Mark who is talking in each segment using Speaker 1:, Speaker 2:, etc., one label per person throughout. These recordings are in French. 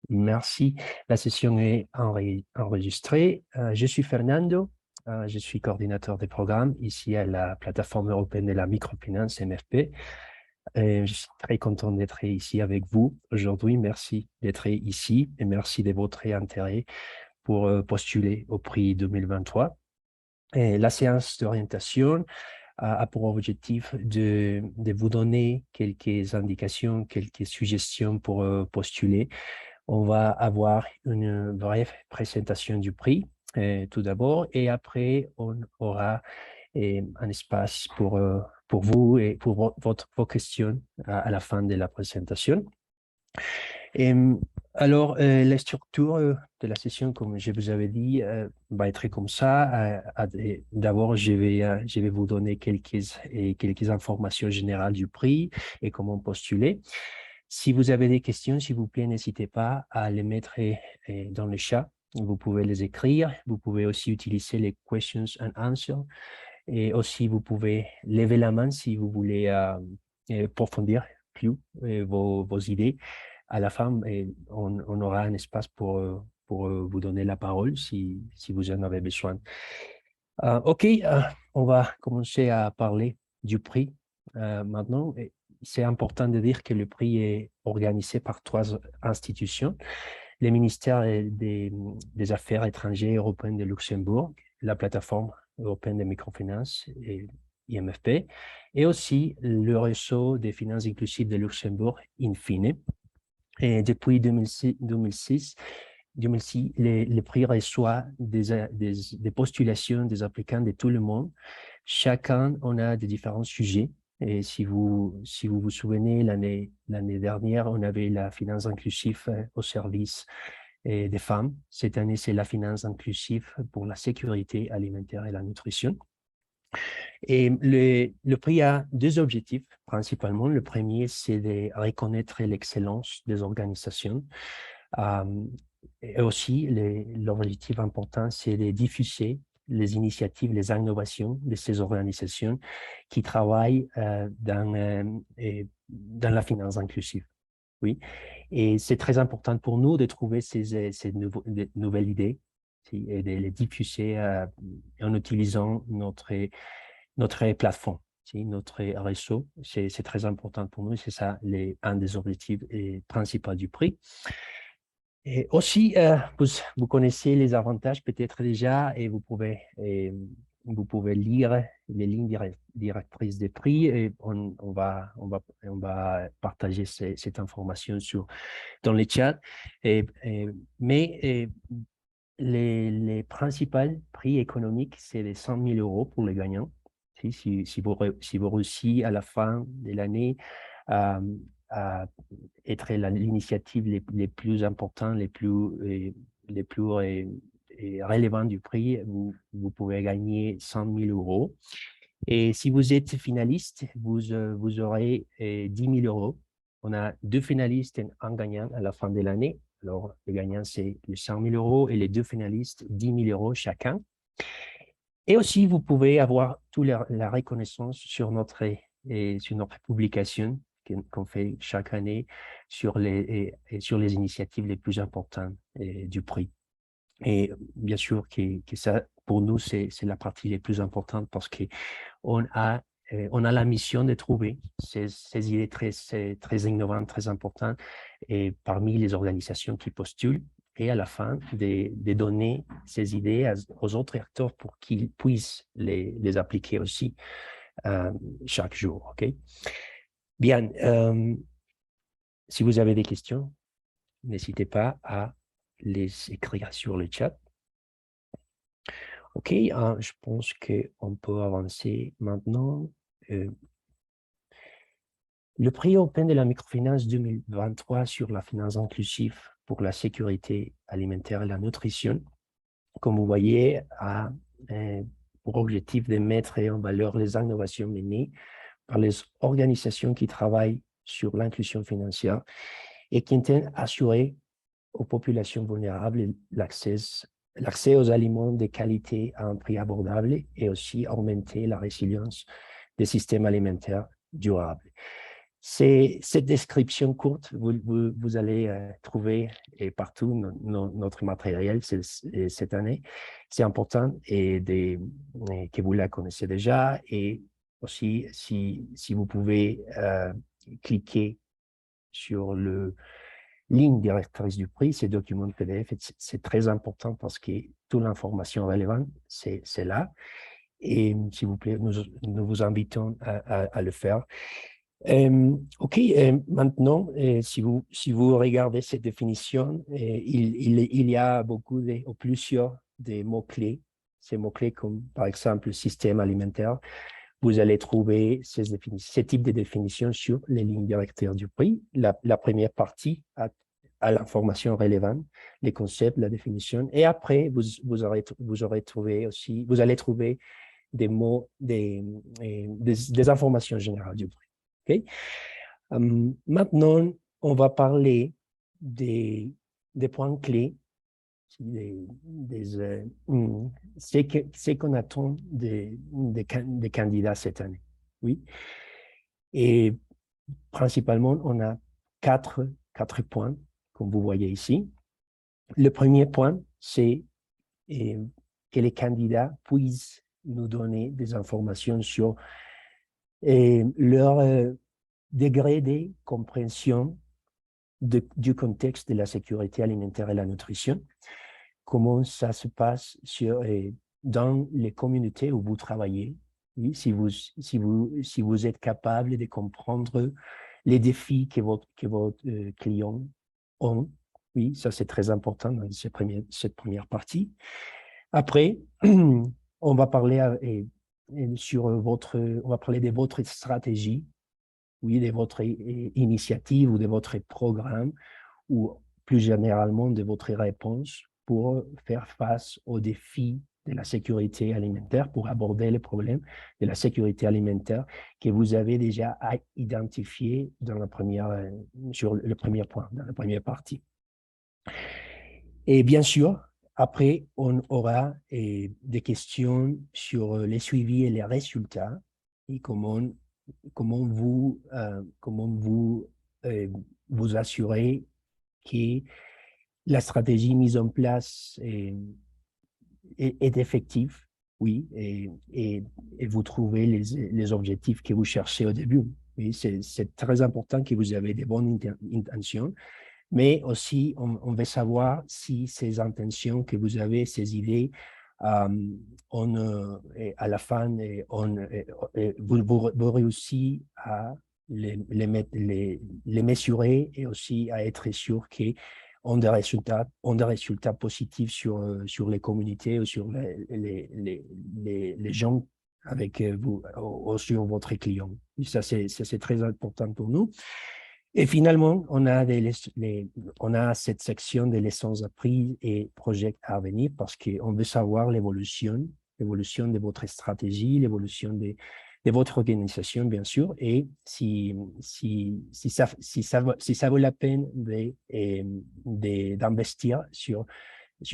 Speaker 1: Merci. La session est enregistrée. Je suis Fernando. Je suis coordinateur des programmes ici à la plateforme européenne de la microfinance MFP. Je suis très content d'être ici avec vous aujourd'hui. Merci d'être ici et merci de votre intérêt pour postuler au prix 2023. Et la séance d'orientation a pour objectif de vous donner quelques indications, quelques suggestions pour postuler. On va avoir une brève présentation du prix tout d'abord et après on aura un espace pour vous et pour vos questions à la fin de la présentation. Et, alors, la structure de la session, comme je vous avais dit, va être comme ça. D'abord, je vais vous donner quelques informations générales du prix et comment postuler. Si vous avez des questions, s'il vous plaît, n'hésitez pas à les mettre dans le chat. Vous pouvez les écrire. Vous pouvez aussi utiliser les questions and answers. Et aussi, vous pouvez lever la main si vous voulez approfondir plus vos idées. À la fin, on aura un espace pour vous donner la parole si vous en avez besoin. OK, on va commencer à parler du prix maintenant. C'est important de dire que le prix est organisé par 3 institutions. Le ministère des Affaires étrangères européennes de Luxembourg, la plateforme européenne de microfinance et IMFP, et aussi le réseau des finances inclusives de Luxembourg, INFINE. Et depuis 2006, le prix reçoit des postulations des applicants de tout le monde. Chacun, on a des différents sujets. Et si vous vous souvenez, l'année dernière, on avait la finance inclusive au service des femmes. Cette année, c'est la finance inclusive pour la sécurité alimentaire et la nutrition. Et le prix a 2 objectifs principalement. Le premier, c'est de reconnaître l'excellence des organisations. Et aussi, l'objectif important, c'est de diffuser les initiatives, les innovations de ces organisations qui travaillent dans la finance inclusive. Oui. Et c'est très important pour nous de trouver ces nouvelles idées et de les diffuser en utilisant notre plateforme, notre réseau. C'est très important pour nous. C'est ça un des objectifs principaux du prix. Et aussi, vous connaissez les avantages peut-être déjà et vous pouvez lire les lignes directrices des prix et on va partager cette information dans les chats. Mais les principaux prix économiques, c'est les 100 000 euros pour les gagnants. Si vous réussissez à la fin de l'année à être l'initiative les plus importantes, les plus relevantes du prix, vous pouvez gagner 100 000 euros. Et si vous êtes finaliste, vous aurez 10 000 euros. On a 2 finalistes et un gagnant à la fin de l'année. Alors, le gagnant, c'est les 100 000 euros et les 2 finalistes, 10 000 euros chacun. Et aussi, vous pouvez avoir toute la reconnaissance sur notre publication qu'on fait chaque année sur les initiatives les plus importantes du prix. Et bien sûr que ça, pour nous, c'est la partie la plus importante parce qu'on a la mission de trouver ces idées très innovantes, très importantes et parmi les organisations qui postulent et à la fin de donner ces idées aux autres acteurs pour qu'ils puissent les appliquer aussi chaque jour. OK? Bien. Si vous avez des questions, n'hésitez pas à les écrire sur le chat. OK, je pense qu'on peut avancer maintenant. Le prix européen de la microfinance 2023 sur la finance inclusive pour la sécurité alimentaire et la nutrition, comme vous voyez, a pour objectif de mettre en valeur les innovations menées par les organisations qui travaillent sur l'inclusion financière et qui intendent assurer aux populations vulnérables l'accès aux aliments de qualité à un prix abordable et aussi augmenter la résilience des systèmes alimentaires durables. Cette description courte, vous allez trouver et partout notre matériel cette année. C'est important et que vous la connaissez déjà. Et aussi, si vous pouvez cliquer sur le ligne directrice du prix, ces documents PDF, c'est très important parce que toute l'information relevante, c'est là. Et s'il vous plaît, nous vous invitons à le faire. OK, maintenant, si vous regardez cette définition, il y a ou plusieurs des mots-clés. Ces mots-clés comme, par exemple, système alimentaire. Vous allez trouver ces types de définitions sur les lignes directrices du prix. La première partie à l'information relevante, les concepts, la définition. Et après, vous aurez trouvé aussi, vous allez trouver des mots, des informations générales du prix. Okay? Maintenant, on va parler des points clés, c'est qu'on attend des candidats cette année. Oui. Et principalement, on a quatre points, comme vous voyez ici. Le premier point, c'est que les candidats puissent nous donner des informations sur leur degré de compréhension du contexte de la sécurité alimentaire et la nutrition, comment ça se passe dans les communautés où vous travaillez, oui, si vous êtes capable de comprendre les défis que vos clients ont. Oui, ça c'est très important dans cette première partie. Après, on va parler on va parler de votre stratégie, oui, de votre initiative ou de votre programme, ou plus généralement de votre réponse pour faire face aux défis de la sécurité alimentaire, pour aborder les problèmes de la sécurité alimentaire que vous avez déjà identifiés sur le premier point, dans la première partie. Et bien sûr, après, on aura des questions sur les suivis et les résultats et comment vous vous assurez que la stratégie mise en place est effective, oui, et vous trouvez les objectifs que vous cherchez au début. Oui, c'est très important que vous avez des bonnes intentions, mais aussi on veut savoir si ces intentions que vous avez, ces idées, à la fin, vous réussissez à les mesurer et aussi à être sûr qu'on ont des résultats positifs sur les communautés ou sur les gens avec vous ou sur votre client. Et ça, c'est très important pour nous. Et finalement, on a cette section des leçons apprises et projets à venir parce qu'on veut savoir l'évolution de votre stratégie, l'évolution de votre organisation, bien sûr, et si ça vaut la peine d'investir sur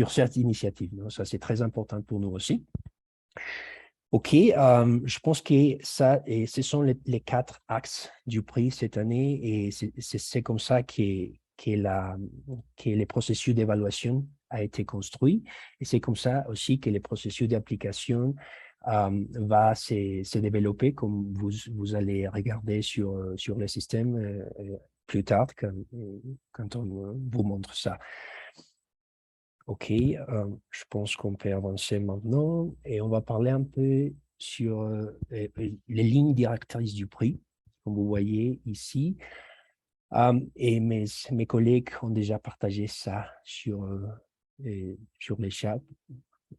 Speaker 1: cette initiative. Non? Ça, c'est très important pour nous aussi. OK, je pense que ce sont les quatre axes du prix cette année et c'est comme ça que le processus d'évaluation a été construit et c'est comme ça aussi que le processus d'application va se développer comme vous allez regarder sur le système plus tard quand on vous montre ça. OK, je pense qu'on peut avancer maintenant et on va parler un peu sur les lignes directrices du prix, comme vous voyez ici. Et mes collègues ont déjà partagé ça sur les chats.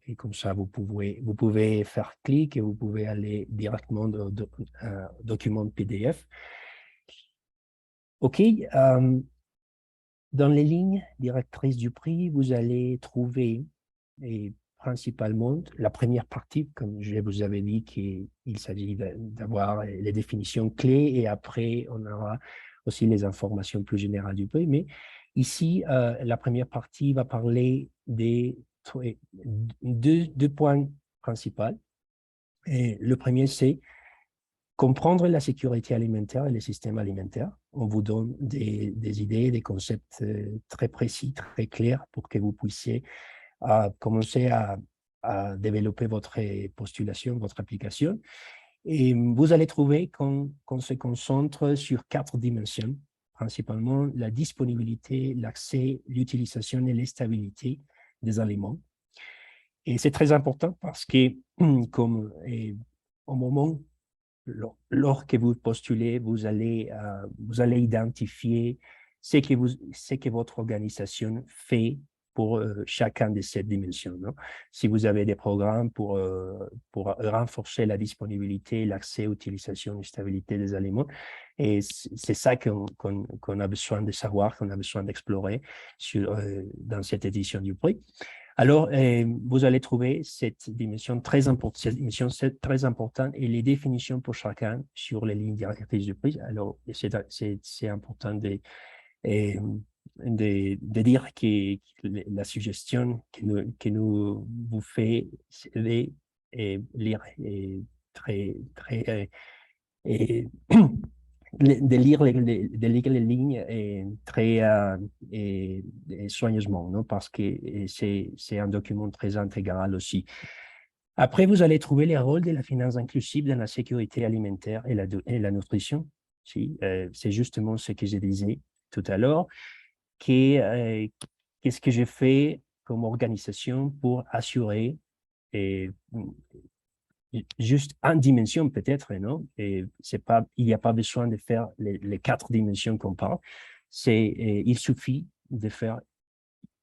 Speaker 1: Et comme ça, vous pouvez faire clic et vous pouvez aller directement dans document PDF. OK, dans les lignes directrices du prix, vous allez trouver principalement la première partie, comme je vous avais dit, qu'il s'agit d'avoir les définitions clés et après, on aura aussi les informations plus générales du prix. Mais ici, la première partie va parler des deux points principaux. Et le premier, c'est comprendre la sécurité alimentaire et les systèmes alimentaires. On vous donne des idées, des concepts très précis, très clairs pour que vous puissiez commencer à développer votre postulation, votre application. Et vous allez trouver qu'on se concentre sur 4 dimensions, principalement la disponibilité, l'accès, l'utilisation et la stabilité des aliments. Et c'est très important parce que, comme au moment lors que vous postulez, vous allez identifier ce que votre organisation fait pour chacun de ces dimensions. Non? Si vous avez des programmes pour renforcer la disponibilité, l'accès, l'utilisation et la stabilité des aliments, et c'est ça qu'on a besoin de savoir, qu'on a besoin d'explorer dans cette édition du prix. Alors, vous allez trouver cette dimension très importante et les définitions pour chacun sur les lignes directrices du prix. Alors, c'est important de dire que la suggestion que nous vous fait, c'est de lire et de lire les lignes très soigneusement, non? Parce que c'est un document très intégral aussi. Après, vous allez trouver les rôles de la finance inclusive dans la sécurité alimentaire et la nutrition. Si, c'est justement ce que je disais tout à l'heure. Qu'est-ce que j'ai fait comme organisation pour assurer juste une dimension peut-être, non? Et il n'y a pas besoin de faire les 4 dimensions qu'on parle. Il suffit de faire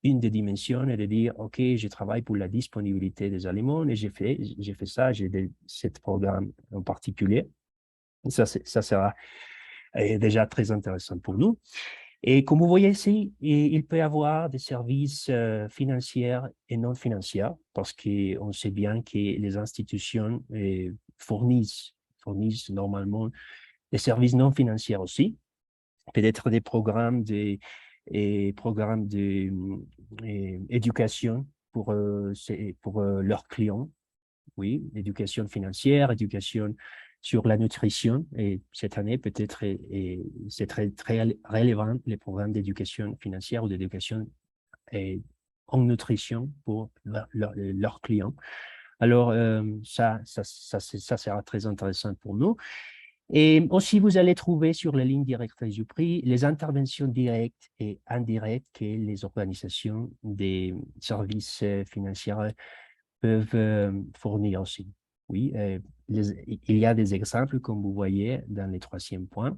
Speaker 1: une des dimensions et de dire, OK, je travaille pour la disponibilité des aliments et j'ai fait ça, j'ai ce programme en particulier. Et ça sera déjà très intéressant pour nous. Et comme vous voyez ici, il peut y avoir des services financiers et non financiers, parce qu'on sait bien que les institutions fournissent normalement des services non financiers aussi, peut-être des programmes d'éducation pour leurs clients, oui, éducation financière, éducation sur la nutrition. Et cette année, peut-être, c'est très relevant, les programmes d'éducation financière ou d'éducation en nutrition pour leurs clients. Alors, ça sera très intéressant pour nous. Et aussi, vous allez trouver sur les lignes directrices du prix les interventions directes et indirectes que les organisations des services financiers peuvent fournir aussi. Oui, il y a des exemples, comme vous voyez dans les 3e points,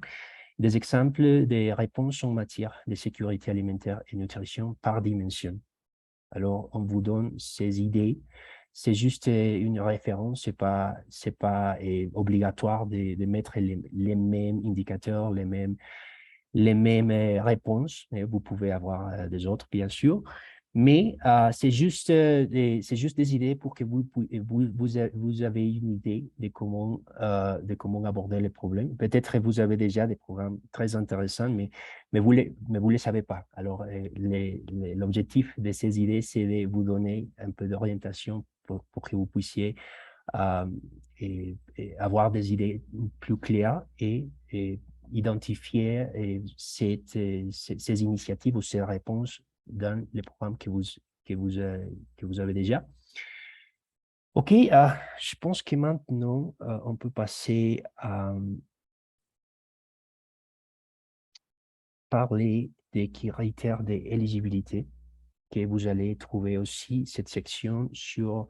Speaker 1: des exemples des réponses en matière de sécurité alimentaire et nutrition par dimension. Alors, on vous donne ces idées. C'est juste une référence, c'est pas obligatoire de mettre les mêmes indicateurs, les mêmes réponses. Et vous pouvez avoir des autres, bien sûr. Mais c'est juste des idées pour que vous avez une idée de comment aborder les problèmes. Peut-être vous avez déjà des programmes très intéressants, mais vous les savez pas. Alors, l'objectif de ces idées, c'est de vous donner un peu d'orientation pour que vous puissiez et avoir des idées plus claires et identifier ces initiatives ou ces réponses dans les programmes que vous avez déjà. OK, je pense que maintenant, on peut passer à parler des critères d'éligibilité, que vous allez trouver aussi cette section sur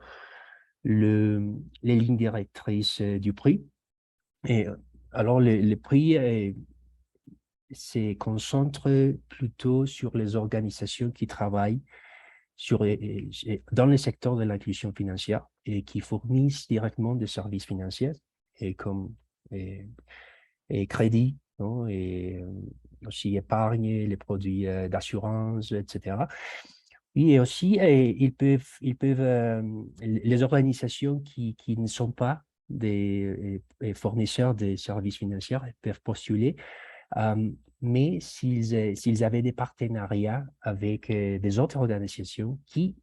Speaker 1: les lignes directrices du prix. Et alors, le prix se concentre plutôt sur les organisations qui travaillent dans le secteur de l'inclusion financière et qui fournissent directement des services financiers comme crédit, non? Et aussi épargne, les produits d'assurance, etc. Et aussi, les organisations qui ne sont pas des fournisseurs de services financiers peuvent postuler, mais s'ils avaient des partenariats avec des autres organisations qui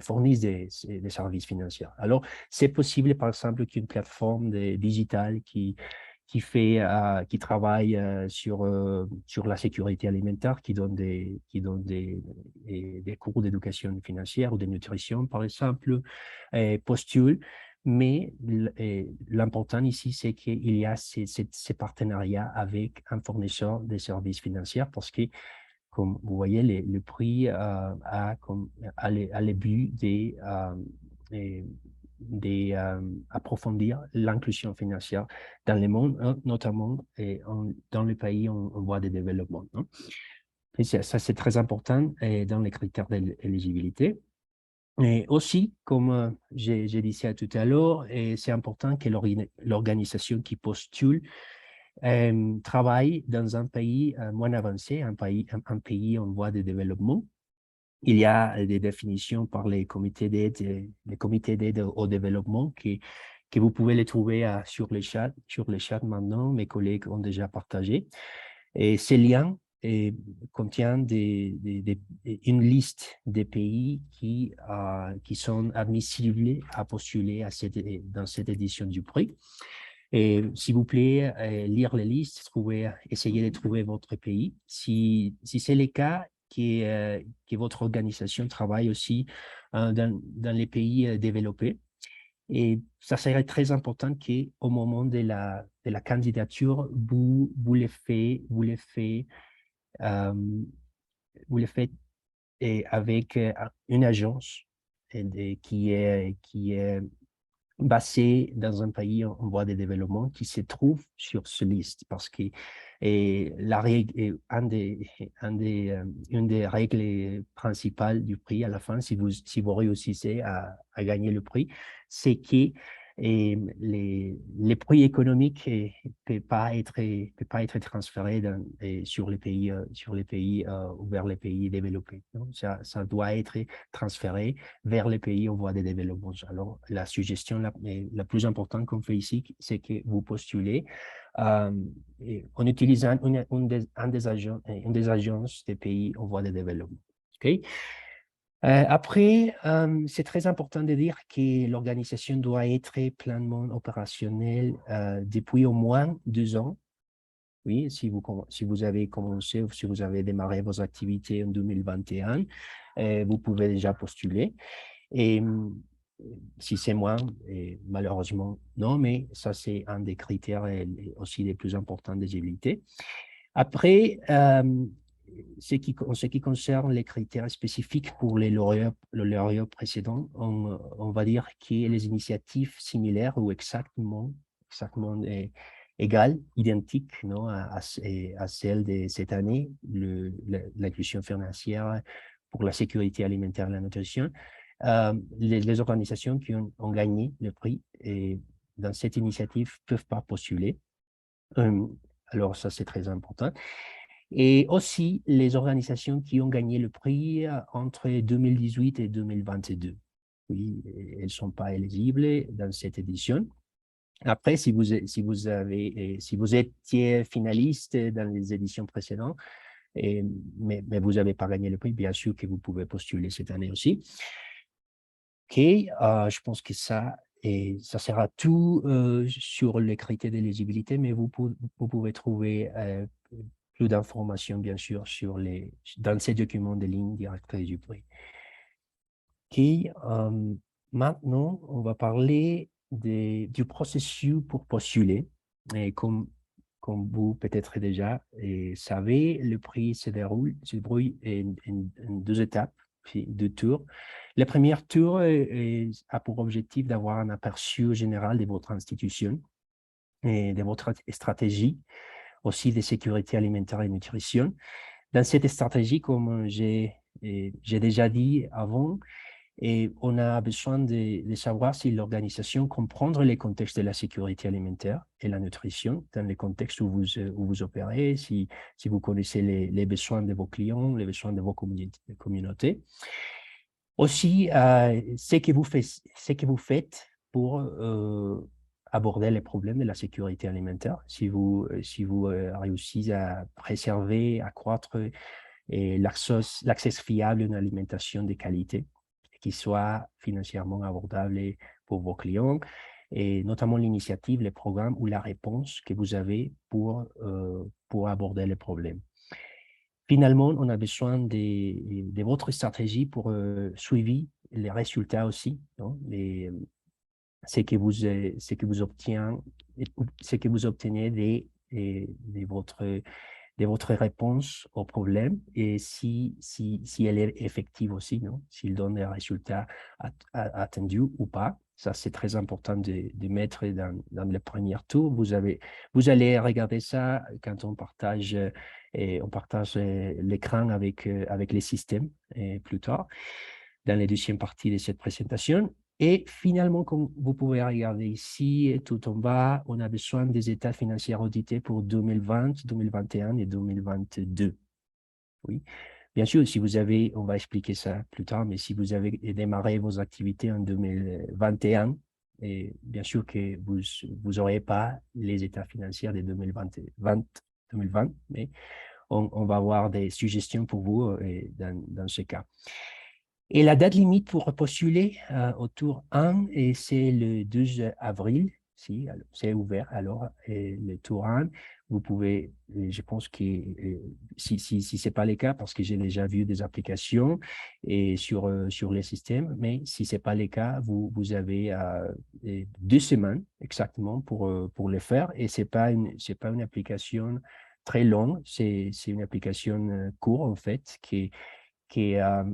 Speaker 1: fournissent des services financiers. Alors, c'est possible, par exemple, qu'une plateforme digitale qui travaille sur la sécurité alimentaire, qui donne des cours d'éducation financière ou de nutrition, par exemple, postule. Mais l'important ici, c'est qu'il y a ces partenariats avec un fournisseur de services financiers parce que, comme vous voyez, le prix a le but d'approfondir l'inclusion financière dans le monde, notamment dans les pays en voie de développement. Non? Et ça, c'est très important dans les critères d'éligibilité. Et aussi, comme j'ai dit ça tout à l'heure, c'est important que l'organisation qui postule travaille dans un pays moins avancé, un pays en voie de développement. Il y a des définitions par les comités d'aide au développement que vous pouvez les trouver sur les chats maintenant. Mes collègues ont déjà partagé. Et ces liens contiennent une liste des pays qui sont admissibles à postuler dans cette édition du prix. Et s'il vous plaît, lire les listes, essayez de trouver votre pays. Si c'est le cas, que votre organisation travaille aussi dans les pays développés. Et ça serait très important qu'au moment de la candidature, vous le faites avec une agence qui est basé dans un pays en voie de développement qui se trouve sur ce liste parce que la règle, une des règles principales du prix à la fin, si vous réussissez à gagner le prix, c'est que les prix économiques ne peuvent pas être transférés sur les pays ou vers les pays développés. Donc, ça doit être transféré vers les pays en voie de développement. Alors, la suggestion la plus importante qu'on fait ici, c'est que vous postulez en utilisant une des agences des pays en voie de développement. Okay? Après, c'est très important de dire que l'organisation doit être pleinement opérationnelle depuis au moins 2 ans. Oui, si vous avez commencé ou si vous avez démarré vos activités en 2021, vous pouvez déjà postuler. Et si c'est moins, malheureusement, non, mais ça, c'est un des critères aussi les plus importants d'éligibilité. Après, en ce qui concerne les critères spécifiques pour les lauréats précédents, on va dire que les initiatives similaires ou exactement égales, identiques non, à celles de cette année, l'inclusion financière pour la sécurité alimentaire et la nutrition, les organisations qui ont gagné le prix dans cette initiative ne peuvent pas postuler. Alors, ça, c'est très important. Et aussi, les organisations qui ont gagné le prix entre 2018 et 2022. Oui, elles ne sont pas éligibles dans cette édition. Après, si vous étiez finaliste dans les éditions précédentes, mais vous n'avez pas gagné le prix, bien sûr que vous pouvez postuler cette année aussi. OK, je pense que ça sera tout sur les critères d'éligibilité, mais vous pouvez trouver plus d'informations, bien sûr, dans ces documents de ligne directrice du prix. OK, maintenant, on va parler du processus pour postuler. Et comme vous peut-être déjà savez, le prix se déroule en 2 étapes, puis 2 tours. Le premier tour a pour objectif d'avoir un aperçu général de votre institution et de votre stratégie, aussi de sécurité alimentaire et nutrition. Dans cette stratégie, comme j'ai déjà dit avant, on a besoin de savoir si l'organisation comprend les contextes de la sécurité alimentaire et la nutrition, dans les contextes où vous opérez, si vous connaissez les besoins de vos clients, les besoins de vos communautés. Aussi, ce que vous faites pour aborder les problèmes de la sécurité alimentaire, si vous réussissez à préserver, accroître l'accès fiable à une alimentation de qualité qui soit financièrement abordable pour vos clients, et notamment l'initiative, les programmes ou la réponse que vous avez pour aborder les problèmes. Finalement, on a besoin de votre stratégie pour suivre les résultats aussi, non? Ce que vous obtenez, ce que vous obtenez de votre réponse au problème et si elle est effective aussi, non? S'il donne les résultats attendus ou pas. Ça, c'est très important de mettre dans le premier tour. Vous allez regarder ça quand on partage l'écran avec les systèmes plus tard, dans la deuxième partie de cette présentation. Et finalement, comme vous pouvez regarder ici, tout en bas, on a besoin des états financiers audités pour 2020, 2021 et 2022. Oui. Bien sûr, si vous avez, on va expliquer ça plus tard, mais si vous avez démarré vos activités en 2021, et bien sûr que vous n'aurez pas les états financiers de 2020, mais on va avoir des suggestions pour vous dans ce cas. Et la date limite pour postuler au tour 1, et c'est le 12 avril. Si, c'est ouvert. Alors, le tour 1, vous pouvez, je pense que si ce n'est pas le cas, parce que j'ai déjà vu des applications sur les systèmes, mais si ce n'est pas le cas, vous avez 2 semaines exactement pour le faire. Et ce n'est pas une application très longue, c'est une application courte en fait,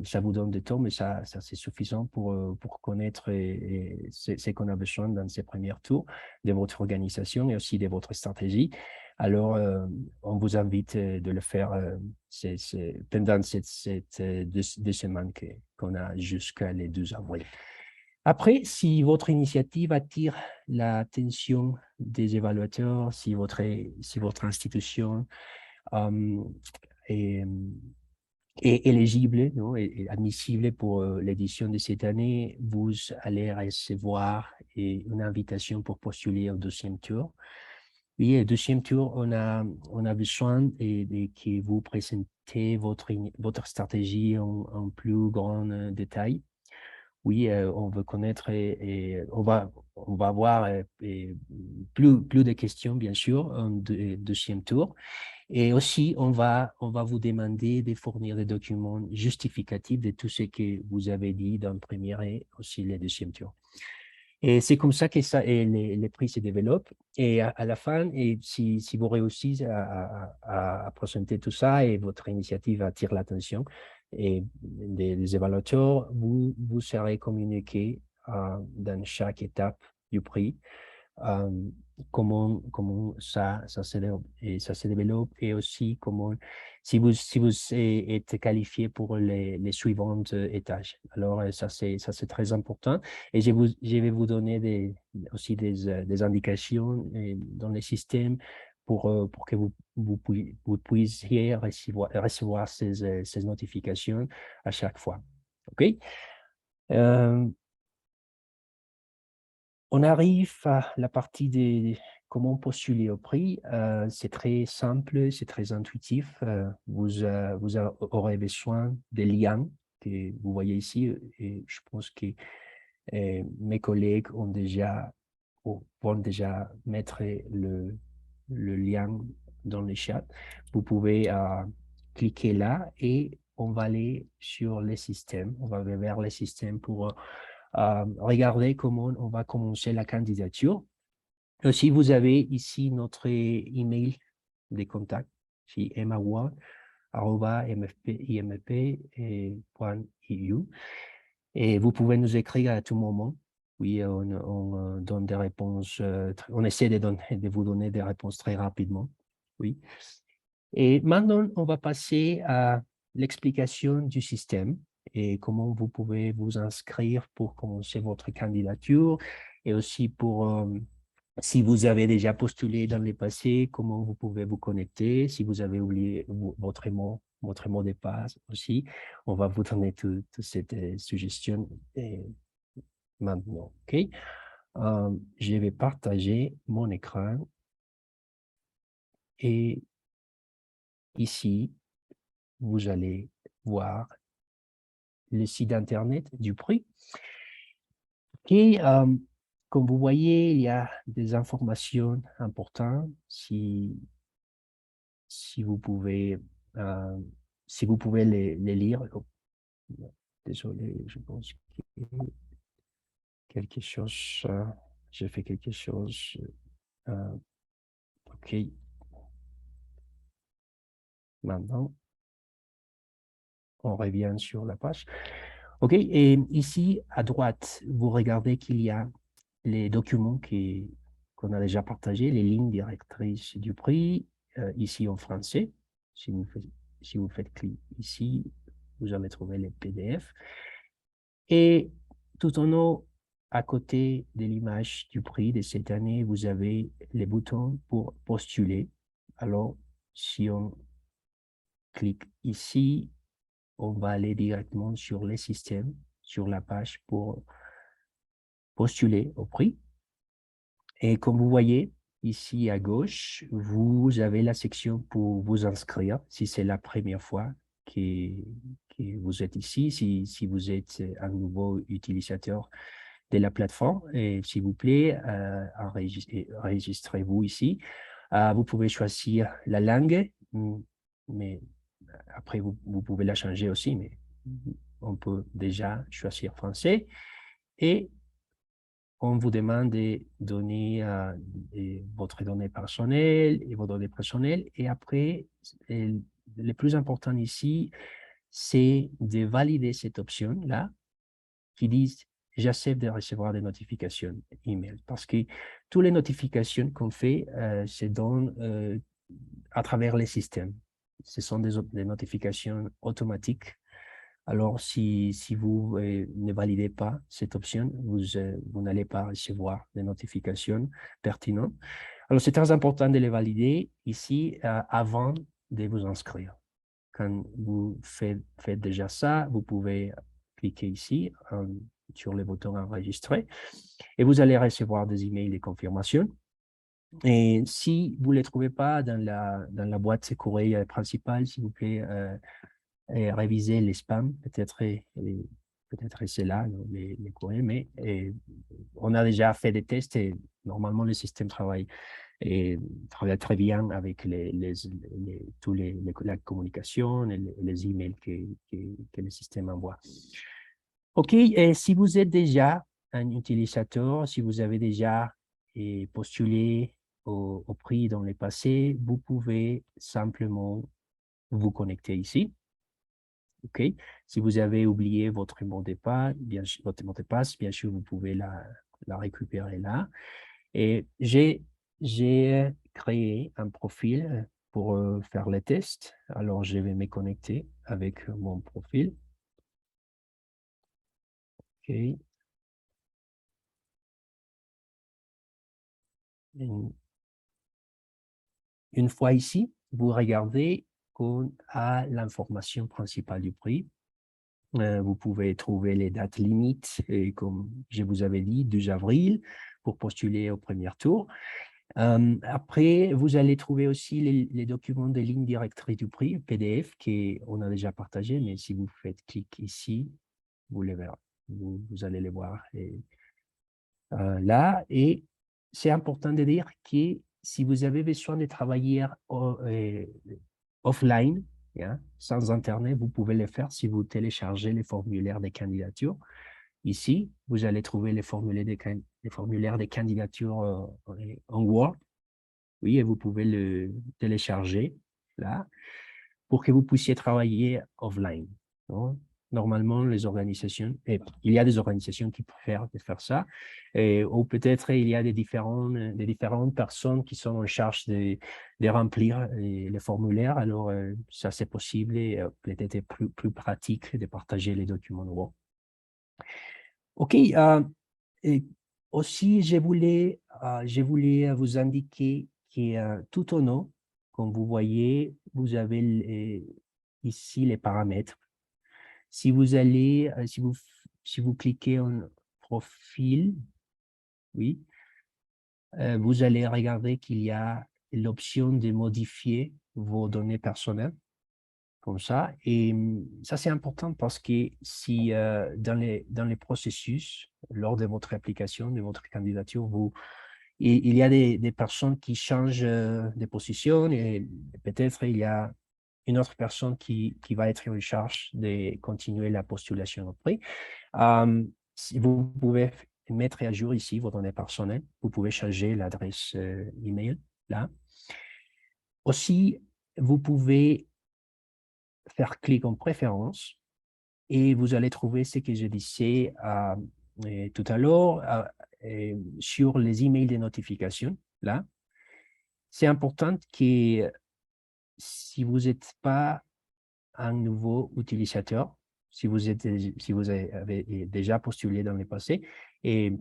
Speaker 1: ça vous donne du temps, mais ça c'est suffisant pour connaître ce qu'on a besoin dans ces premiers tours de votre organisation et aussi de votre stratégie. Alors, on vous invite de le faire pendant cette 2 semaines qu'on a jusqu'à les 12 avril. Après, si votre initiative attire l'attention des évaluateurs, si votre institution est éligible, non, et admissible pour l'édition de cette année, vous allez recevoir une invitation pour postuler au deuxième tour. Oui, au deuxième tour, on a besoin de que vous présentez votre stratégie en plus grand détail. Oui, on veut connaître et on va avoir plus de questions, bien sûr, en deuxième tour. Et aussi, on va vous demander de fournir des documents justificatifs de tout ce que vous avez dit dans le premier et aussi le deuxième tour. Et c'est comme ça que les prix se développent. Et à la fin, et si vous réussissez à présenter tout ça et votre initiative attire l'attention des évaluateurs, vous serez communiqué dans chaque étape du prix. Comment ça se développe et aussi comment si vous êtes qualifié pour les suivantes étages. Alors ça c'est très important et je vais vous donner aussi des indications dans les systèmes pour que vous puissiez recevoir ces notifications à chaque fois. OK? On arrive à la partie de comment postuler au prix. C'est très simple, c'est très intuitif. Vous aurez besoin des liens que vous voyez ici et je pense que mes collègues vont déjà mettre le lien dans le chat. Vous pouvez cliquer là et on va aller sur les systèmes. On va aller vers les systèmes pour regarder comment on va commencer la candidature. Aussi, vous avez ici notre email de contact, c'est emaward@mfp.imp.eu. Et vous pouvez nous écrire à tout moment. Oui, on donne des réponses, on essaie de vous donner des réponses très rapidement. Oui. Et maintenant, on va passer à l'explication du système et comment vous pouvez vous inscrire pour commencer votre candidature et aussi pour, si vous avez déjà postulé dans le passé, comment vous pouvez vous connecter. Si vous avez oublié votre mot de passe aussi, on va vous donner toutes ces suggestions maintenant. OK? Je vais partager mon écran et ici, vous allez voir le site internet du prix. Et comme vous voyez, il y a des informations importantes si vous pouvez, euh, si vous pouvez les lire. Oh, désolé, je pense que quelque chose, j'ai fait quelque chose. OK, maintenant, on revient sur la page. OK, et ici, à droite, vous regardez qu'il y a les documents qu'on a déjà partagés, les lignes directrices du prix, ici en français. Si vous faites clic ici, vous allez trouver les PDF. Et tout en haut, à côté de l'image du prix de cette année, vous avez les boutons pour postuler. Alors, si on clique ici, on va aller directement sur les systèmes, sur la page pour postuler au prix. Et comme vous voyez, ici à gauche, vous avez la section pour vous inscrire, si c'est la première fois que vous êtes ici, si vous êtes un nouveau utilisateur de la plateforme. Et s'il vous plaît, enregistrez-vous ici. Vous pouvez choisir la langue, mais après, vous pouvez la changer aussi, mais on peut déjà choisir français. Et on vous demande de donner votre données personnelles et vos données personnelles. Et après, le plus important ici, c'est de valider cette option-là qui dit j'accepte de recevoir des notifications email. Parce que toutes les notifications qu'on fait se donnent à travers les systèmes. Ce sont des notifications automatiques. Alors, si vous ne validez pas cette option, vous n'allez pas recevoir des notifications pertinentes. Alors, c'est très important de les valider ici avant de vous inscrire. Quand vous faites déjà ça, vous pouvez cliquer ici sur le bouton enregistrer et vous allez recevoir des emails de confirmation. Et si vous ne les trouvez pas dans la boîte courrier principale, s'il vous plaît, et réviser les spams, peut-être c'est là les courriers, mais on a déjà fait des tests et normalement le système travaille très bien avec la communication et les emails que le système envoie. OK, et si vous êtes déjà un utilisateur, si vous avez déjà postulé au prix dans le passé, vous pouvez simplement vous connecter ici. OK. Si vous avez oublié votre mot de passe, bien sûr, vous pouvez la récupérer là. Et j'ai créé un profil pour faire les tests. Alors, je vais me connecter avec mon profil. OK. Une fois ici, vous regardez qu'on a l'information principale du prix. Vous pouvez trouver les dates limites, et comme je vous avais dit, 2 avril pour postuler au premier tour. Après, vous allez trouver aussi les documents de ligne directrice du prix, PDF, qu'on a déjà partagé, mais si vous faites clic ici, vous les verrez. Vous allez les voir là. Et c'est important de dire que si vous avez besoin de travailler offline, sans Internet, vous pouvez le faire si vous téléchargez les formulaires de candidature. Ici, vous allez trouver les formulaires de candidature en Word. Oui, et vous pouvez le télécharger là pour que vous puissiez travailler offline. Non? Normalement, les organisations, il y a des organisations qui préfèrent de faire ça, ou peut-être il y a des différentes personnes qui sont en charge de remplir les formulaires. Alors, ça, c'est possible et peut-être plus pratique de partager les documents Word. OK. Et aussi, je voulais vous indiquer que tout en haut, comme vous voyez, vous avez ici les paramètres. Si vous allez, si vous cliquez en profil, oui, vous allez regarder qu'il y a l'option de modifier vos données personnelles. comme ça. Et ça, c'est important parce que si dans les processus, lors de votre application, de votre candidature, il y a des personnes qui changent de position et peut-être il y a une autre personne qui va être en charge de continuer la postulation auprès. Si vous pouvez mettre à jour ici vos données personnelles. Vous pouvez changer l'adresse email là. Aussi, vous pouvez faire clic en préférence et vous allez trouver ce que je disais tout à l'heure sur les emails de notification là. C'est important que si vous n'êtes pas un nouveau utilisateur, si vous avez déjà postulé dans le passé et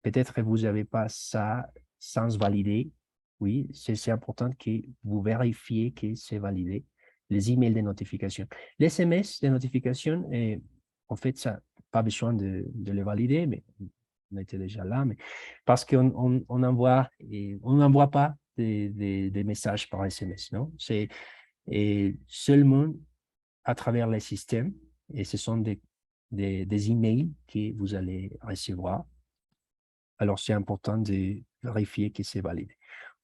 Speaker 1: peut-être que vous n'avez pas ça sans valider, oui, c'est important que vous vérifiez que c'est validé. Les emails de notification. Les SMS de notification, en fait, ça pas besoin de les valider, mais on était déjà là, mais parce qu'on on envoie, on n'envoie pas des messages par SMS, non? C'est seulement à travers les systèmes, et ce sont des emails que vous allez recevoir. Alors, c'est important de vérifier que c'est validé.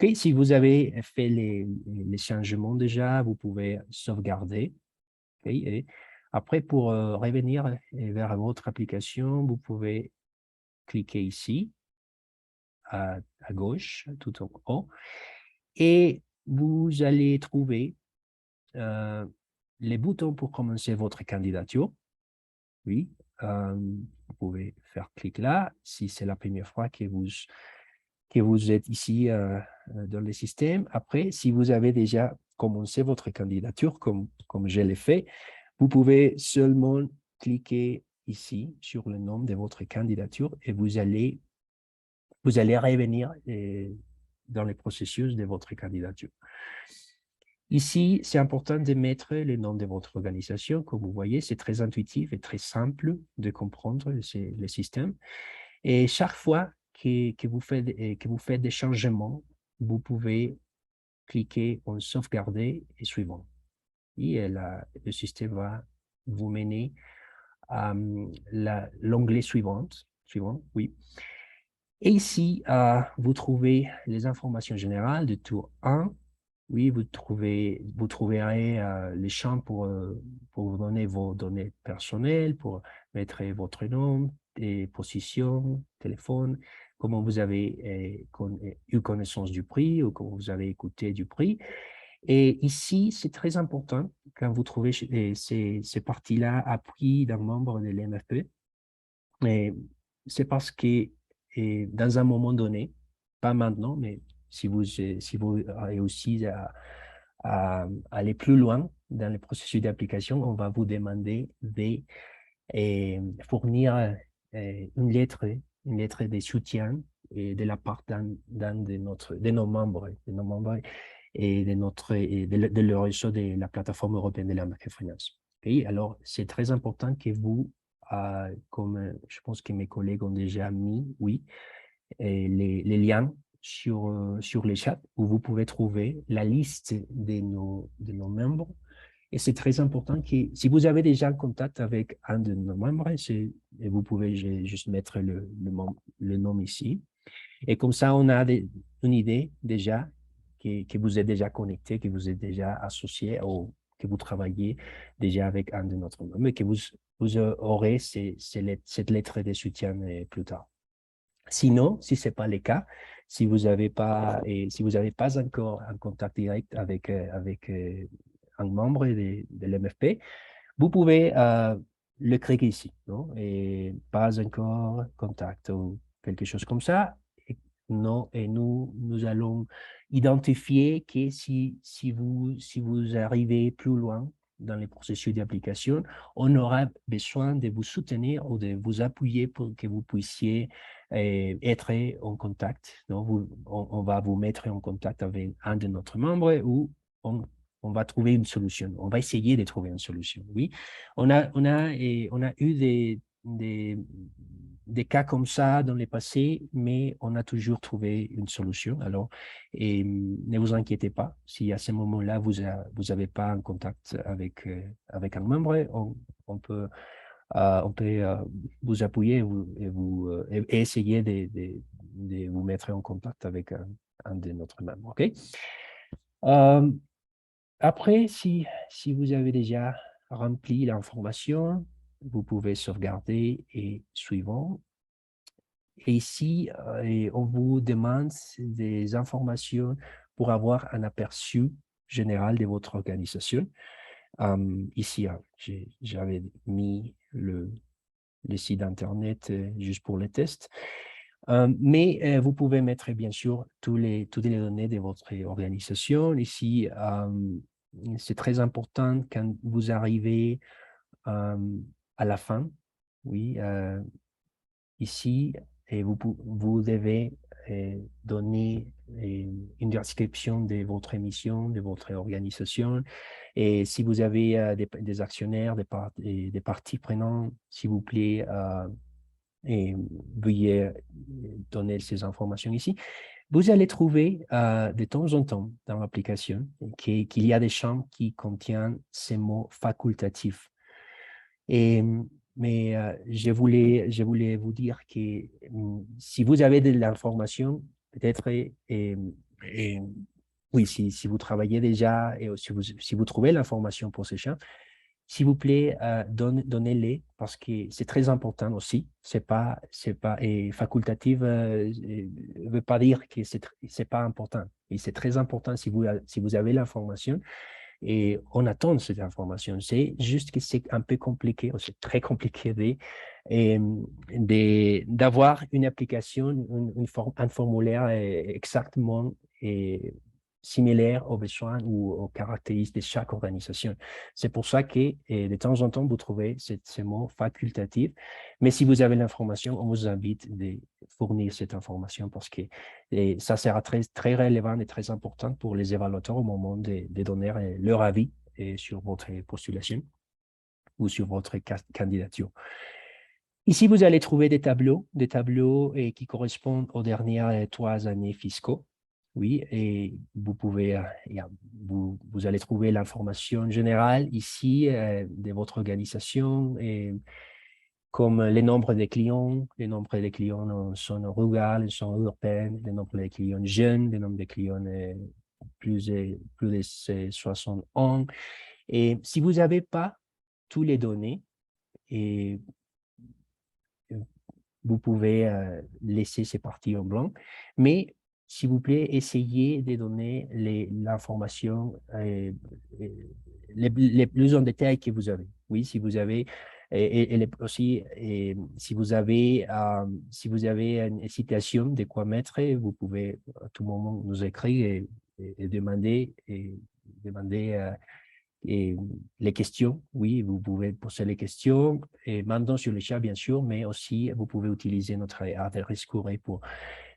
Speaker 1: OK, si vous avez fait les changements déjà, vous pouvez sauvegarder. Okay, et après, pour revenir vers votre application, vous pouvez cliquer ici, à gauche, tout en haut, et vous allez trouver les boutons pour commencer votre candidature. Oui, vous pouvez faire clic là si c'est la première fois que vous êtes ici dans le système. Après, si vous avez déjà commencé votre candidature, comme je l'ai fait, vous pouvez seulement cliquer ici sur le nom de votre candidature et vous allez revenir dans le processus de votre candidature. Ici, c'est important de mettre le nom de votre organisation. Comme vous voyez, c'est très intuitif et très simple de comprendre le système. Et chaque fois que vous faites des changements, vous pouvez cliquer en sauvegarder et suivant. Et le système va vous mener à l'onglet suivant, oui. Et ici, vous trouvez les informations générales de tour 1. Oui, vous trouverez les champs pour vous donner vos données personnelles, pour mettre votre nom, et position, téléphone, comment vous avez eu connaissance du prix ou comment vous avez écouté du prix. Et ici, c'est très important quand vous trouvez ces parties-là appris d'un membre de l'MFP. C'est parce que dans un moment donné, pas maintenant, mais si vous réussissez à aller plus loin dans le processus d'application, on va vous demander de fournir une lettre de soutien de la part d'un de nos membres, et de le réseau de la plateforme européenne de la microfinance. Okay? Alors, c'est très important que vous, comme je pense que mes collègues ont déjà mis, oui, les liens sur les chats où vous pouvez trouver la liste de nos membres. Et c'est très important que si vous avez déjà un contact avec un de nos membres, et vous pouvez juste mettre le nom ici. Et comme ça, on a une idée déjà que vous êtes déjà connecté, que vous êtes déjà associé ou que vous travaillez déjà avec un de notre membres et que vous aurez cette lettre de soutien plus tard. Sinon, si ce n'est pas le cas, si vous n'avez pas encore un contact direct avec un membre de l'MFP, vous pouvez le créer ici, non? Et pas encore contact ou quelque chose comme ça. Non, et nous allons identifier que si vous arrivez plus loin dans les processus d'application, on aura besoin de vous soutenir ou de vous appuyer pour que vous puissiez être en contact. Donc, on va vous mettre en contact avec un de notre membres ou on va trouver une solution. On va essayer de trouver une solution, oui. On a eu des cas comme ça dans le passé, mais on a toujours trouvé une solution. Alors, ne vous inquiétez pas, si à ce moment-là, vous avez pas un contact avec un membre, on peut vous appuyer et essayer de vous mettre en contact avec un de notre membres. OK? Euh, Après, si vous avez déjà rempli l'information, vous pouvez sauvegarder et suivant. Et ici, on vous demande des informations pour avoir un aperçu général de votre organisation. Ici, j'avais mis le site Internet juste pour les tests. Mais vous pouvez mettre, bien sûr, toutes les données de votre organisation. Ici, c'est très important quand vous arrivez à la fin. Oui, ici, et vous devez donner une description de votre émission, de votre organisation. Et si vous avez des actionnaires, des parties prenantes, s'il vous plaît, et veuillez donner ces informations ici. Vous allez trouver de temps en temps dans l'application qu'il y a des champs qui contiennent ces mots facultatifs. Et, mais je voulais vous dire que si vous avez de l'information, peut-être, et oui, si vous travaillez déjà et si vous trouvez l'information pour ces champs, s'il vous plaît, donnez-les parce que c'est très important aussi. Et facultative ne veut pas dire que c'est pas important. Et c'est très important si vous avez l'information et on attend cette information. C'est juste que c'est un peu compliqué, c'est très compliqué d'avoir une application, un formulaire exactement similaire aux besoins ou aux caractéristiques de chaque organisation. C'est pour ça que de temps en temps, vous trouvez ces mots facultatifs. Mais si vous avez l'information, on vous invite de fournir cette information parce que ça sera très, très relevant et très important pour les évaluateurs au moment de donner leur avis sur votre postulation ou sur votre candidature. Ici, vous allez trouver des tableaux qui correspondent aux dernières 3 années fiscaux. Oui, et vous pouvez, vous allez trouver l'information générale ici de votre organisation, comme les nombres de clients, les nombres de clients en zone rurale, en zone urbaine, les nombres de clients jeunes, les nombres de clients plus de 60 ans. Et si vous n'avez pas toutes les données, et vous pouvez laisser ces parties en blanc, mais s'il vous plaît, essayez de donner l'information les plus en détail que vous avez. Oui, si vous avez, aussi, si vous avez une citation de quoi mettre, vous pouvez à tout moment nous écrire et demander et les questions, oui, vous pouvez poser les questions, et maintenant sur le chat, bien sûr, mais aussi vous pouvez utiliser notre adresse courriel pour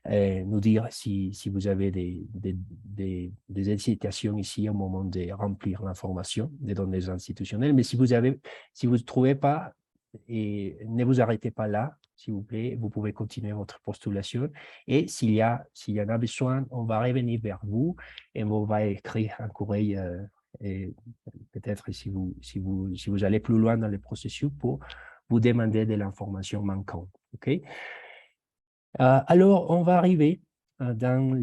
Speaker 1: nous dire si vous avez des hésitations ici au moment de remplir l'information des données institutionnelles. Mais si vous ne trouvez pas, et ne vous arrêtez pas là, s'il vous plaît, vous pouvez continuer votre postulation. Et s'il y en a besoin, on va revenir vers vous et on va écrire un courriel et peut-être si vous allez plus loin dans le processus pour vous demander de l'information manquante. OK? Alors, on va arriver dans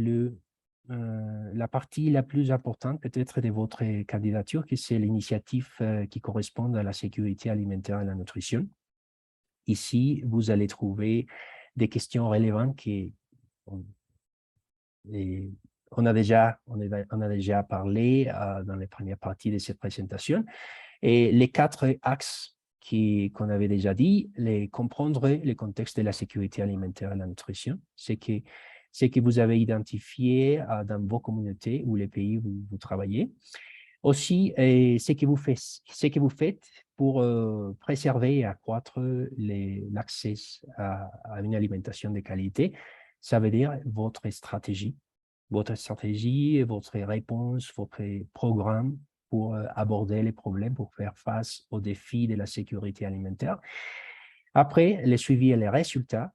Speaker 1: la partie la plus importante peut-être de votre candidature, qui c'est l'initiative qui correspond à la sécurité alimentaire et la nutrition. Ici, vous allez trouver des questions relèvantes qui on a déjà parlé dans les premières parties de cette présentation. Et les 4 axes qu'on avait déjà dit, comprendre le contexte de la sécurité alimentaire et la nutrition, c'est que vous avez identifié dans vos communautés ou les pays où vous travaillez. Aussi, ce que vous faites pour préserver et accroître l'accès à une alimentation de qualité, ça veut dire votre stratégie, votre réponse, votre programme pour aborder les problèmes, pour faire face aux défis de la sécurité alimentaire. Après, le suivi et les résultats,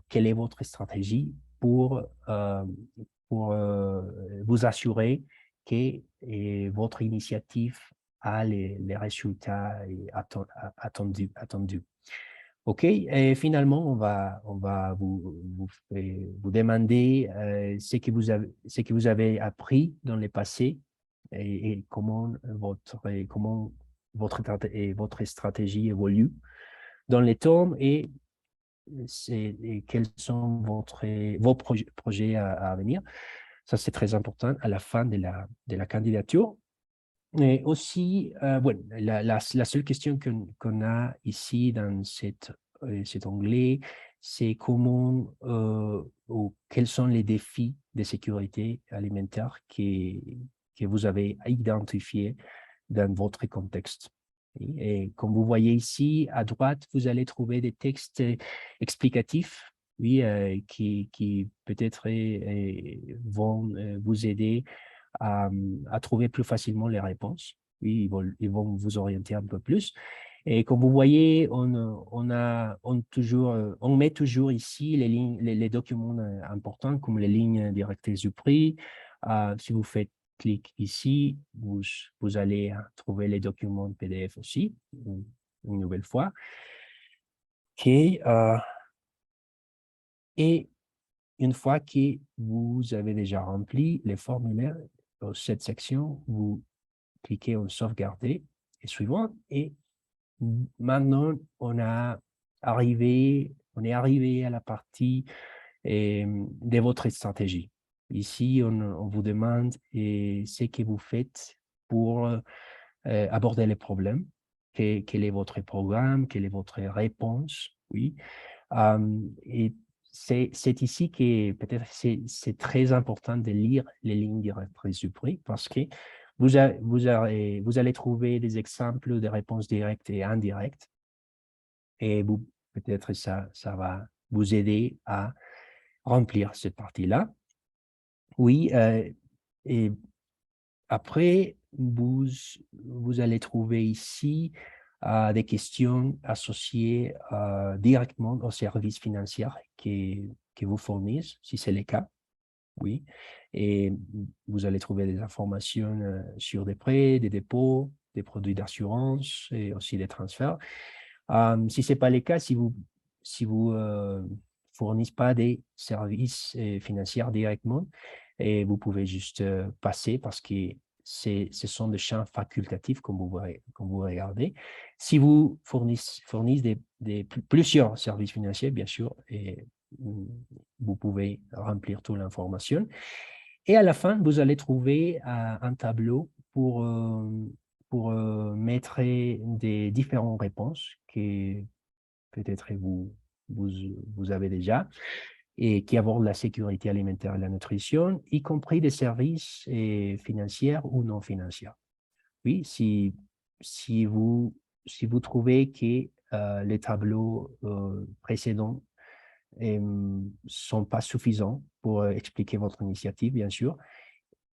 Speaker 1: quelle est votre stratégie pour vous assurer que votre initiative a les résultats attendus. OK, et finalement, on va vous demander ce que vous avez appris dans le passé et comment votre stratégie évolue dans les temps et quels sont vos projets à venir. Ça, c'est très important à la fin de la candidature. Et aussi, bueno, la seule question qu'on a ici dans cet onglet, c'est ou quels sont les défis de sécurité alimentaire que vous avez identifiés dans votre contexte. Et comme vous voyez ici, à droite, vous allez trouver des textes explicatifs, oui, qui peut-être vont vous aider à trouver plus facilement les réponses. Oui, ils vont vous orienter un peu plus. Et comme vous voyez, on met toujours ici les documents importants comme les lignes directrices du prix. Si vous faites clic ici, vous allez trouver les documents PDF aussi, une nouvelle fois. OK. Et une fois que vous avez déjà rempli les formulaires dans cette section, vous cliquez en sauvegarder et suivant. Et maintenant, on est arrivé à la partie de votre stratégie. Ici, on vous demande ce que vous faites pour aborder les problèmes. Quel est votre programme? Quelle est votre réponse? Oui. Et c'est ici que peut-être c'est très important de lire les lignes directrices du prix parce que vous allez trouver des exemples de réponses directes et indirectes et peut-être ça va vous aider à remplir cette partie-là. Oui, et après, vous allez trouver ici des questions associées directement aux services financiers que vous fournissent, si c'est le cas, oui. Et vous allez trouver des informations sur des prêts, des dépôts, des produits d'assurance et aussi des transferts. Si ce n'est pas le cas, si vous fournissez pas des services financiers directement, et vous pouvez juste passer parce que ce sont des champs facultatifs comme vous regardez. Si vous fournissez plusieurs services financiers, bien sûr, et vous pouvez remplir toute l'information. Et à la fin, vous allez trouver un tableau pour mettre des différentes réponses que peut-être vous, vous avez déjà et qui abordent la sécurité alimentaire et la nutrition, y compris des services financiers ou non financiers. Oui, si vous trouvez que les tableaux précédents ne sont pas suffisants pour expliquer votre initiative, bien sûr,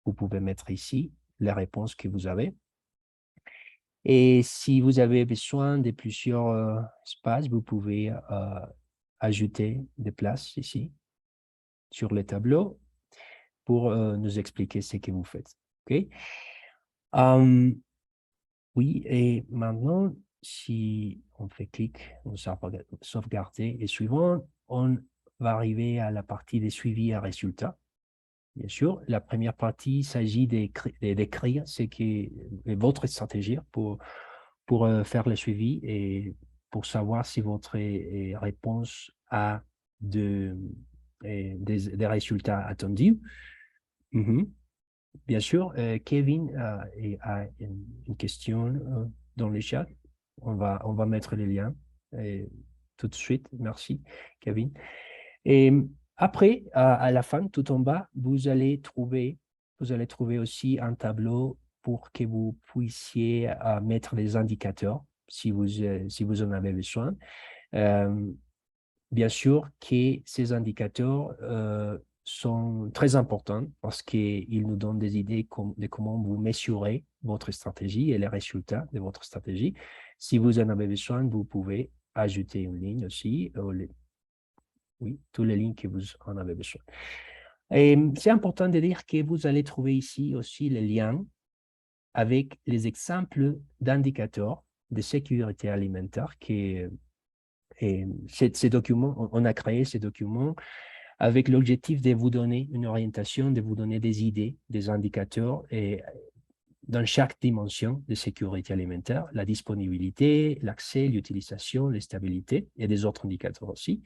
Speaker 1: vous pouvez mettre ici les réponses que vous avez. Et si vous avez besoin de plusieurs espaces, vous pouvez ajouter des places ici sur le tableau pour nous expliquer ce que vous faites. OK? Oui, et maintenant, si on fait clic, on sauvegarder et suivant, on va arriver à la partie des suivis et résultats. Bien sûr, la première partie, il s'agit d'écrire ce qui est votre stratégie pour faire le suivi et pour savoir si votre réponse a des résultats attendus. Mhm. Bien sûr, Kevin a une question dans le chat. On va mettre les liens tout de suite. Merci, Kevin. Et après, à la fin, tout en bas, vous allez trouver aussi un tableau pour que vous puissiez mettre des indicateurs si vous en avez besoin. Bien sûr que ces indicateurs sont très importants parce qu'ils nous donnent des idées de comment vous mesurez votre stratégie et les résultats de votre stratégie. Si vous en avez besoin, vous pouvez ajouter une ligne aussi. Oui, toutes les lignes que vous en avez besoin. Et c'est important de dire que vous allez trouver ici aussi les liens avec les exemples d'indicateurs de sécurité alimentaire ces documents, on a créé ces documents avec l'objectif de vous donner une orientation, de vous donner des idées, des indicateurs et dans chaque dimension de sécurité alimentaire, la disponibilité, l'accès, l'utilisation, la stabilité et des autres indicateurs aussi.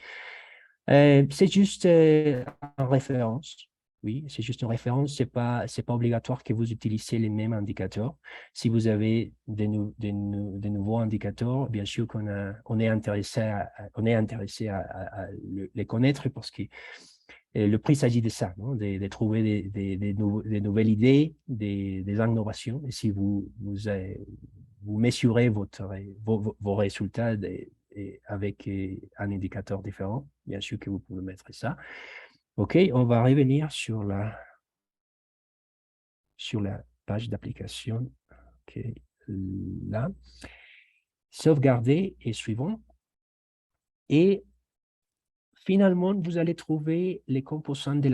Speaker 1: C'est juste en référence. Oui, c'est juste une référence. C'est pas obligatoire que vous utilisez les mêmes indicateurs. Si vous avez des nouveaux indicateurs, bien sûr on est intéressé à les connaître parce que le prix s'agit de ça, non? De trouver des nouvelles idées, des innovations. Et si vous mesurez vos résultats avec un indicateur différent, bien sûr que vous pouvez mettre ça. OK, on va revenir sur la page d'application. OK, là. Sauvegarder et suivant. Et finalement, vous allez trouver les composants de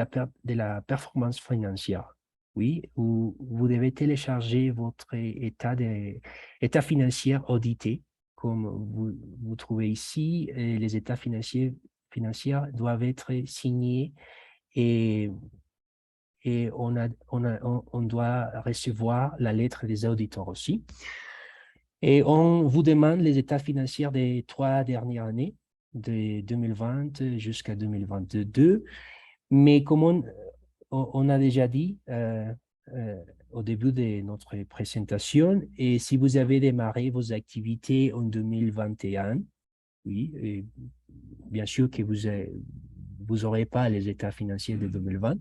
Speaker 1: la performance financière. Oui, où vous devez télécharger votre état financier audité, comme vous trouvez ici. Et les états financiers doivent être signés et on doit recevoir la lettre des auditeurs aussi. Et on vous demande les états financiers des 3 dernières années, de 2020 jusqu'à 2022. Mais comme on a déjà dit au début de notre présentation, et si vous avez démarré vos activités en 2021, oui, et bien sûr que vous n'aurez pas les états financiers de 2020.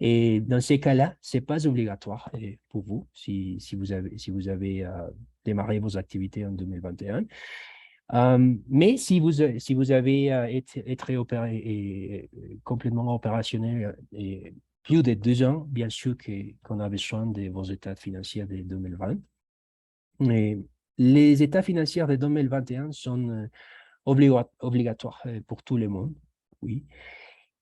Speaker 1: Et dans ces cas-là, ce n'est pas obligatoire pour vous si vous avez démarré vos activités en 2021. Mais si vous avez été complètement opérationnel et plus de 2 ans, bien sûr qu'on a besoin de vos états financiers de 2020. Et les états financiers de 2021 sont obligatoires pour tout le monde, oui.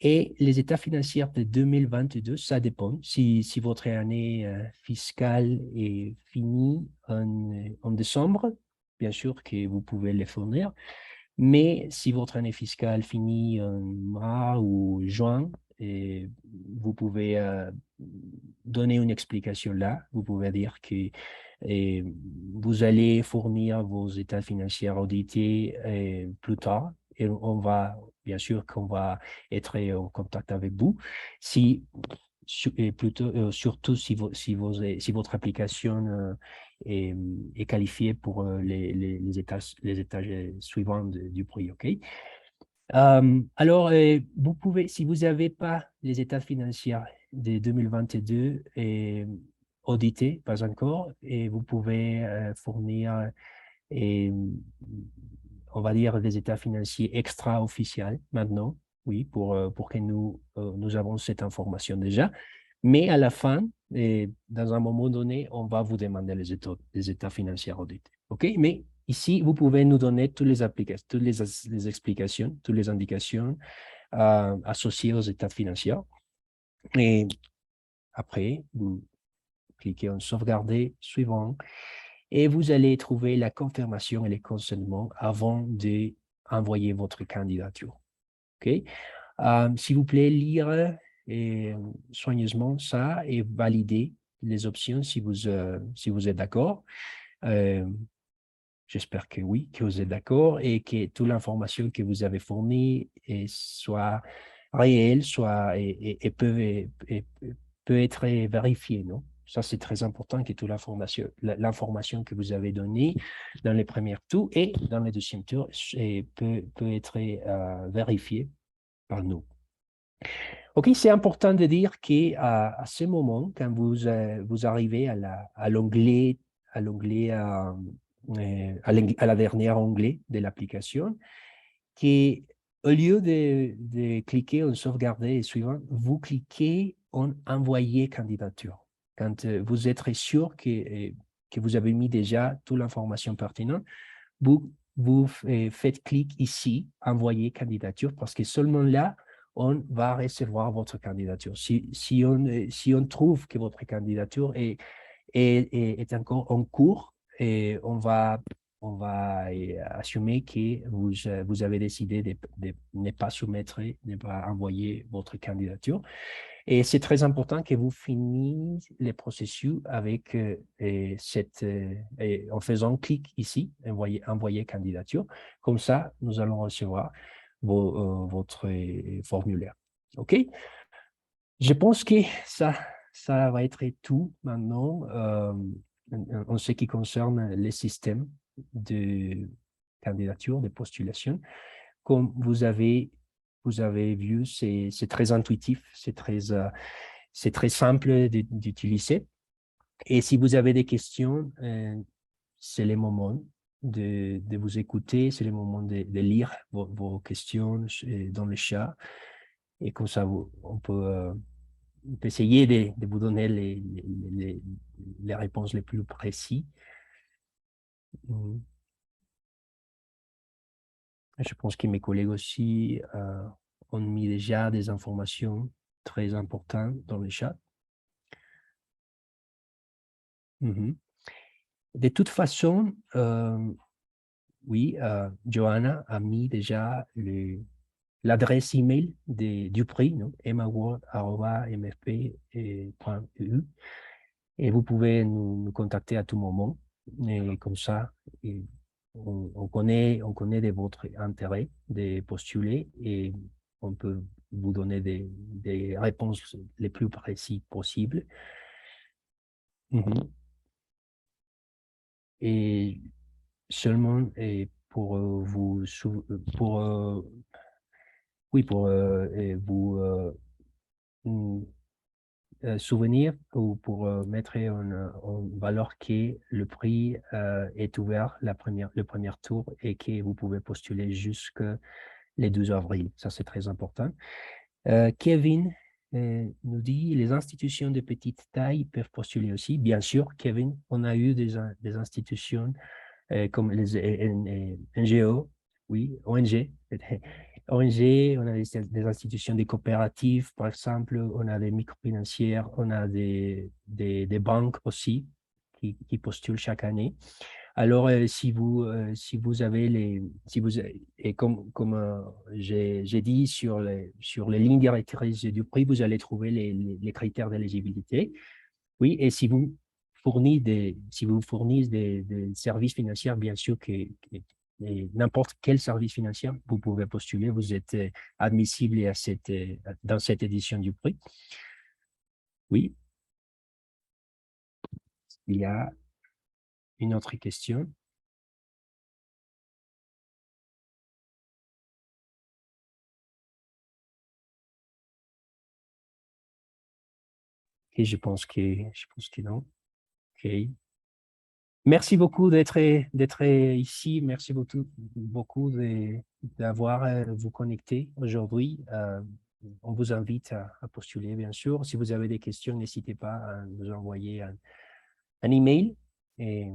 Speaker 1: Et les états financiers de 2022, ça dépend. Si votre année fiscale est finie en décembre, bien sûr que vous pouvez les fournir. Mais si votre année fiscale finit en mars ou juin, et vous pouvez donner une explication là. Vous pouvez dire que vous allez fournir vos états financiers audités plus tard. Et bien sûr qu'on va être en contact avec vous. Surtout si votre application est qualifiée pour les étages suivants du prix. OK? Alors, vous pouvez, si vous n'avez pas les états financiers de 2022 audités, pas encore, et vous pouvez fournir, et, on va dire, des états financiers extra-officiels maintenant, oui, pour que nous avons cette information déjà. Mais à la fin, et dans un moment donné, on va vous demander les états financiers audités. OK? Mais ici, vous pouvez nous donner toutes les explications, toutes les indications associées aux états financiers. Et après, vous cliquez en sauvegarder suivant et vous allez trouver la confirmation et les consentements avant d'envoyer votre candidature. OK? S'il vous plaît, lire soigneusement ça et valider les options si vous êtes d'accord. J'espère que oui, que vous êtes d'accord et que toute l'information que vous avez fournie soit réelle, peut être vérifiée, non? Ça, c'est très important que toute l'information que vous avez donnée dans les premiers tours et dans les deuxièmes tours peut être vérifiée par nous. OK, c'est important de dire qu'à ce moment, quand vous arrivez à l'onglet, à la dernière onglet de l'application, qu'au lieu de cliquer en sauvegarder et suivant, vous cliquez en envoyer candidature. Quand vous êtes sûr que vous avez mis déjà toute l'information pertinente, vous vous faites clic ici, envoyer candidature, parce que seulement là, on va recevoir votre candidature. Si on trouve que votre candidature est encore en cours, et on va assumer que vous avez décidé de ne pas soumettre, ne pas envoyer votre candidature. Et c'est très important que vous finissiez les processus avec en faisant clic ici, envoyer candidature. Comme ça, nous allons recevoir votre formulaire. OK? Je pense que ça va être tout maintenant en ce qui concerne les systèmes de candidature, de postulation. Comme vous avez vu, c'est très intuitif, c'est très simple d'utiliser. Et si vous avez des questions, c'est le moment de vous écouter, c'est le moment de lire vos questions dans le chat. Et comme ça, on peut essayer de vous donner les réponses les plus précises. Je pense que mes collègues aussi ont mis déjà des informations très importantes dans le chat. De toute façon, oui, Johanna a mis déjà l'adresse email du prix, emaword@mfp.eu, et vous pouvez nous contacter à tout moment. Et comme ça, on connaît de votre intérêt de postuler, et on peut vous donner des réponses les plus précises possibles. Et seulement pour vous souvenir, ou pour mettre en valeur que le prix est ouvert le premier tour, et que vous pouvez postuler jusqu'au 12 avril. Ça, c'est très important. Kevin nous dit, les institutions de petite taille peuvent postuler aussi. Bien sûr, Kevin, on a eu des institutions comme les NGO, oui, ONG. ONG, on a des institutions, des coopératives, par exemple, on a des microfinancières, on a des banques aussi qui postulent chaque année. Alors, si vous avez et comme j'ai dit, sur les lignes directrices du prix, vous allez trouver les critères d'éligibilité. Oui, et si vous fournissez des services financiers, bien sûr n'importe quel service financier, vous pouvez postuler, vous êtes admissible dans cette édition du prix. Oui, il y a une autre question. Et je pense que non. OK. Merci beaucoup d'être ici. Merci beaucoup d'avoir vous connecté aujourd'hui. On vous invite à postuler, bien sûr. Si vous avez des questions, n'hésitez pas à nous envoyer un email. Et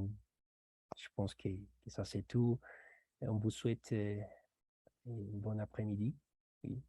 Speaker 1: je pense que ça, c'est tout. Et on vous souhaite un bon après-midi. Oui.